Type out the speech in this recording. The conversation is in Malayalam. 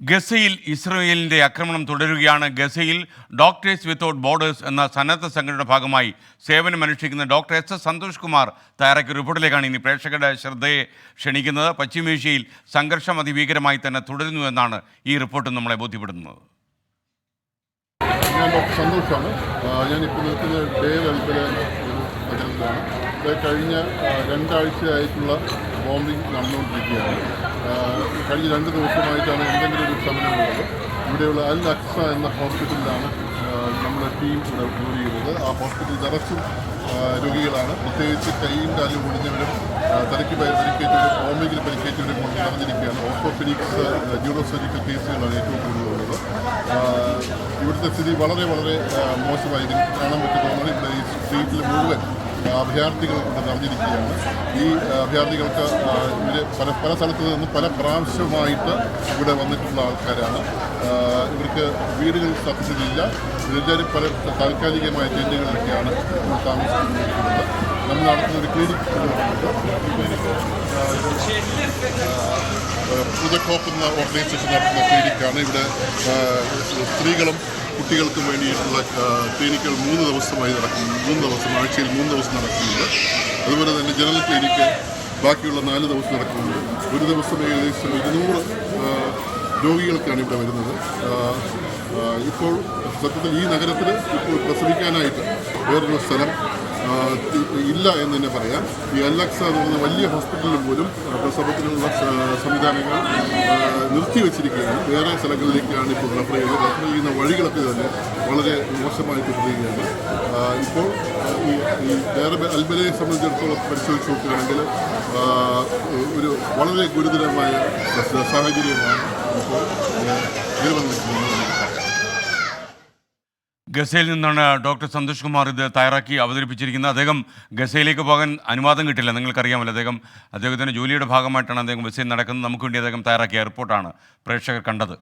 ഗസയിൽ ഇസ്രയേലിൻ്റെ ആക്രമണം തുടരുകയാണ്. ഗസയിൽ ഡോക്ടേഴ്സ് വിത്തൗട്ട് ബോർഡേഴ്സ് എന്ന സന്നദ്ധ സംഘടനയുടെ ഭാഗമായി സേവനമനുഷ്ഠിക്കുന്ന ഡോക്ടർ എസ് സന്തോഷ് കുമാർ തയ്യാറാക്കിയ റിപ്പോർട്ടിലേക്കാണ് ഇനി പ്രേക്ഷകരുടെ ശ്രദ്ധയെ ക്ഷണിക്കുന്നത്. പശ്ചിമേഷ്യയിൽ സംഘർഷം അതിഭീകരമായി തന്നെ തുടരുന്നു എന്നാണ് ഈ റിപ്പോർട്ട് നമ്മളെ ബോധ്യപ്പെടുന്നത്. ഞാൻ ഡോക്ടർ സന്തോഷാണ്. ഞാനിപ്പോൾ നിൽക്കുന്നത് ഡേവ് അൽബല നഗരത്തിലാണ്. കഴിഞ്ഞ രണ്ടാഴ്ചയായിട്ടുള്ള ബോംബിംഗ് നടന്നുകൊണ്ടിരിക്കുകയാണ്. കഴിഞ്ഞ 2 ദിവസമായിട്ടാണ് എന്തെങ്കിലും ഒരു സമരമുള്ളത്. ഇവിടെയുള്ള അൽ അക്സ എന്ന ഹോസ്പിറ്റലിലാണ് നമ്മുടെ ടീം ഇവിടെ ജോലി ചെയ്യുന്നത്. ആ ഹോസ്പിറ്റൽ നിറച്ചും രോഗികളാണ്. പ്രത്യേകിച്ച് കൈയും കാലും ഒടിഞ്ഞവരും തലയ്ക്ക് പരിക്കേറ്റവരും ബോംബിങ്ങിൽ പരിക്കേറ്റവരും കൊണ്ട് നിറഞ്ഞിരിക്കുകയാണ്. ഓർത്തോപെഡിക്സ് ന്യൂറോ സർജിക്കൽ കേസുകളാണ് ഏറ്റവും കൂടുതലുള്ളത്. ഇവിടുത്തെ സ്ഥിതി വളരെ വളരെ മോശമായിരിക്കും. കാണാൻ പറ്റുന്നതാണ് ഇവിടെ ഈ സ്ട്രീറ്റിൽ മുഴുവൻ അഭയാർത്ഥികൾ കൊണ്ട് നിറഞ്ഞിരിക്കുകയാണ്. ഈ അഭയാർത്ഥികൾക്ക് ഇവർ പല സ്ഥലത്തു നിന്നും പല പ്രാവശ്യമായിട്ട് ഇവിടെ വന്നിട്ടുള്ള ആൾക്കാരാണ്. ഇവർക്ക് വീടുകൾ സത്യത്തിലില്ല. എല്ലാവരും പല താൽക്കാലികമായ ടെൻറ്റുകളിലൊക്കെയാണ് താമസിക്കുന്നത്. നമ്മൾ നടത്തുന്ന ഒരു ക്ലിനിക് പുതക്കോപ്പ് എന്ന ഓർഗനൈസേഷൻ നടത്തുന്ന ക്ലിനിക്കാണ്. ഇവിടെ സ്ത്രീകളും കുട്ടികൾക്കും വേണ്ടിയിട്ടുള്ള ക്ലിനിക്കുകൾ 3 ദിവസമായി നടക്കുന്നു. 3 ദിവസം, ആഴ്ചയിൽ 3 ദിവസം നടക്കുന്നുണ്ട്. അതുപോലെ തന്നെ ജനറൽ ക്ലിനിക്ക് ബാക്കിയുള്ള 4 ദിവസം നടക്കുന്നുണ്ട്. ഒരു ദിവസം ഏകദേശം 200 രോഗികൾക്കാണ് ഇവിടെ വരുന്നത്. ഇപ്പോൾ സത്യത്തിൽ ഈ നഗരത്തിൽ ഇപ്പോൾ പ്രസവിക്കാനായിട്ട് വേറൊരു സ്ഥലം ഇല്ല എന്ന് തന്നെ പറയാം. ഈ അൽ അക്സ എന്ന് പറയുന്ന വലിയ ഹോസ്പിറ്റലിൽ പോലും പ്രസവത്തിനുള്ള സംവിധാനങ്ങൾ നിർത്തിവെച്ചിരിക്കുകയാണ്. വേറെ സ്ഥലങ്ങളിലേക്കാണ് ഇപ്പോൾ റെഫർ ചെയ്യുന്ന വഴികളൊക്കെ തന്നെ വളരെ മോശമായിട്ട് വരികയാണ്. ഇപ്പോൾ ഈ അൽബലയെ സംബന്ധിച്ചിടത്തോളം പരിശോധിച്ച് നോക്കുകയാണെങ്കിൽ ഒരു വളരെ ഗുരുതരമായ സാഹചര്യമാണ് ഇപ്പോൾ നിലനിൽക്കുന്നത്. ഗസയിൽ നിന്നാണ് ഡോക്ടർ സന്തോഷ് കുമാർ ഇത് തയ്യാറാക്കി അവതരിപ്പിച്ചിരിക്കുന്നത്. അദ്ദേഹം ഗസയിലേക്ക് പോകാൻ അനുവാദം കിട്ടില്ല, നിങ്ങൾക്കറിയാമല്ലോ. അദ്ദേഹത്തിൻ്റെ ജോലിയുടെ ഭാഗമായിട്ടാണ് അദ്ദേഹം ഗസയിൽ നടക്കുന്നത്. നമുക്ക് വേണ്ടി അദ്ദേഹം തയ്യാറാക്കിയ റിപ്പോർട്ടാണ് പ്രേക്ഷകർ കണ്ടത്.